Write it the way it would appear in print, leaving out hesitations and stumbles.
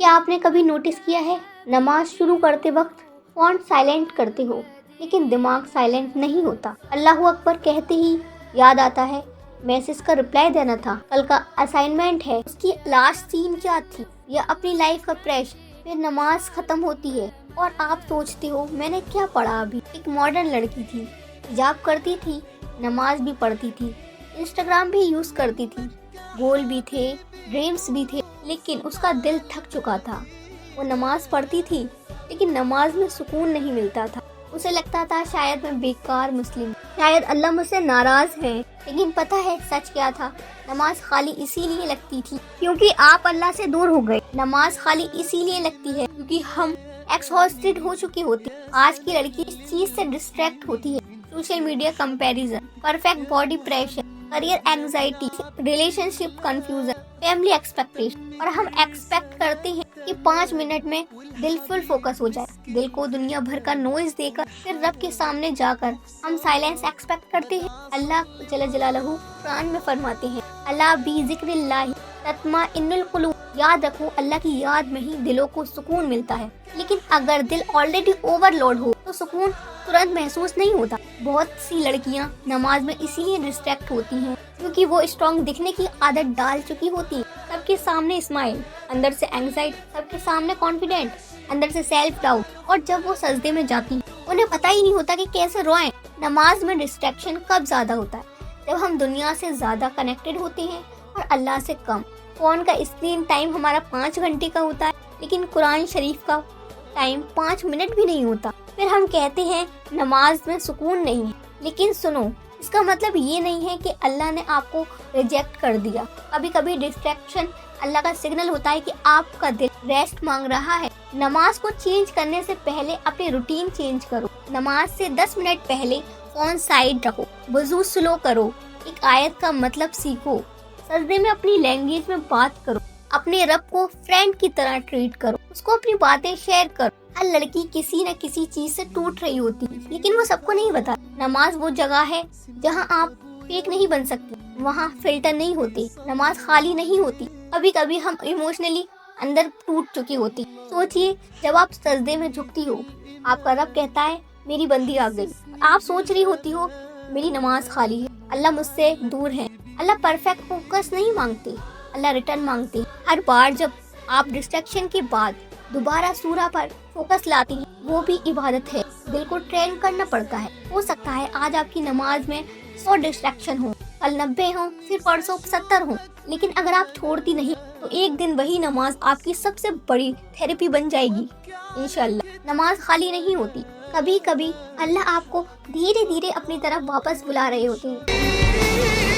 کیا آپ نے کبھی نوٹس کیا ہے نماز شروع کرتے وقت فونٹ سائلنٹ کرتے ہو لیکن دماغ سائلنٹ نہیں ہوتا؟ اللہ اکبر کہتے ہی یاد آتا ہے میسج کا رپلائی دینا تھا، کل کا اسائنمنٹ ہے، اس کی لاسٹ سین کیا تھی، یا اپنی لائف کا پریش۔ پھر نماز ختم ہوتی ہے اور آپ سوچتے ہو میں نے کیا پڑھا ابھی۔ ایک ماڈرن لڑکی تھی، حجاب کرتی تھی، نماز بھی پڑھتی تھی، انسٹاگرام بھی یوز کرتی تھی، گول بھی تھے، ڈریمز بھی تھے، لیکن اس کا دل تھک چکا تھا۔ وہ نماز پڑھتی تھی لیکن نماز میں سکون نہیں ملتا تھا۔ اسے لگتا تھا شاید میں بیکار مسلم، شاید اللہ مجھ سے ناراض ہے۔ لیکن پتہ ہے سچ کیا تھا؟ نماز خالی اسی لیے لگتی تھی کیونکہ آپ اللہ سے دور ہو گئے۔ نماز خالی اسی لیے لگتی ہے کیونکہ ہم ایکسہاسٹڈ ہو چکی ہوتی۔ آج کی لڑکی اس چیز سے ڈسٹریکٹ ہوتی ہے، social media comparison, perfect body pressure, career anxiety, relationship confusion, family expectation, اور ہم ایکسپیکٹ کرتے ہیں کہ 5 منٹ میں دل فل فوکس ہو جائے۔ دل کو دنیا بھر کا نوائز دے کر پھر رب کے سامنے جا کر ہم سائلنس ایکسپیکٹ کرتے ہیں۔ اللہ جل جلالہ قرآن میں فرماتے ہیں اللہ بی ذکر اللہ تطمئن القلوب، یاد رکھو اللہ کی یاد میں ہی دلوں کو سکون ملتا ہے۔ لیکن اگر دل آلریڈی اوور لوڈ ہو تو سکون ترنت محسوس نہیں ہوتا۔ بہت سی لڑکیاں نماز میں اسی لیے ڈسٹریکٹ ہوتی ہیں کیونکہ وہ اسٹرانگ دکھنے کی عادت ڈال چکی ہوتی ہیں۔ سب کے سامنے اسمائل، اندر سے اینگزائٹی، سب کے سامنے کانفیڈنٹ، اندر سے سیلف ڈاؤٹ، اور جب وہ سجدے میں جاتی ہیں انہیں پتہ ہی نہیں ہوتا کہ کیسے روئیں۔ نماز میں ڈسٹریکشن کب زیادہ ہوتا ہے؟ جب ہم دنیا سے زیادہ کنیکٹڈ ہوتے ہیں اور اللہ سے کم۔ فون کا اسکرین ٹائم ہمارا 5 گھنٹے کا ہوتا ہے لیکن قرآن شریف کا ٹائم 5 منٹ بھی نہیں ہوتا۔ پھر ہم کہتے ہیں نماز میں سکون نہیں ہے، لیکن سنو، اس کا مطلب یہ نہیں ہے کہ اللہ نے آپ کو ریجیکٹ کر دیا۔ کبھی کبھی ڈسٹریکشن اللہ کا سگنل ہوتا ہے کہ آپ کا دل ریسٹ مانگ رہا ہے۔ نماز کو چینج کرنے سے پہلے اپنی روٹین چینج کرو۔ نماز سے 10 منٹ پہلے فون سائیڈ رکھو، وضو سلو کرو، ایک آیت کا مطلب سیکھو، سجدے میں اپنی لینگویج میں بات کرو، اپنے رب کو فرینڈ کی طرح ٹریٹ کرو، اس کو اپنی باتیں شیئر کرو۔ ہر لڑکی کسی نہ کسی چیز سے ٹوٹ رہی ہوتی ہے لیکن وہ سب کو نہیں بتا۔ نماز وہ جگہ ہے جہاں آپ فیک نہیں بن سکتے، وہاں فلٹر نہیں ہوتے۔ نماز خالی نہیں ہوتی، کبھی کبھی ہم ایموشنلی اندر ٹوٹ چکی ہوتی۔ سوچئے جب آپ سجدے میں جھکتی ہو، آپ کا رب کہتا ہے میری بندی آ گئی، آپ سوچ رہی ہوتی ہو میری نماز خالی ہے، اللہ مجھ سے دور ہے۔ اللہ پرفیکٹ فوکس نہیں مانگتے، اللہ ریٹرن مانگتے۔ ہر بار جب آپ ڈسٹریکشن کے بعد دوبارہ سورہ پر فوکس لاتی ہیں، وہ بھی عبادت ہے۔ دل کو ٹرین کرنا پڑتا ہے۔ ہو سکتا ہے آج آپ کی نماز میں 100 ڈسٹریکشن ہوں، کل 90 ہوں، پھر پرسوں 70 ہوں، لیکن اگر آپ چھوڑتی نہیں تو ایک دن وہی نماز آپ کی سب سے بڑی تھیراپی بن جائے گی انشاءاللہ۔ نماز خالی نہیں ہوتی، کبھی کبھی اللہ آپ کو دھیرے دھیرے اپنی طرف واپس بلا رہے ہوتے ہیں۔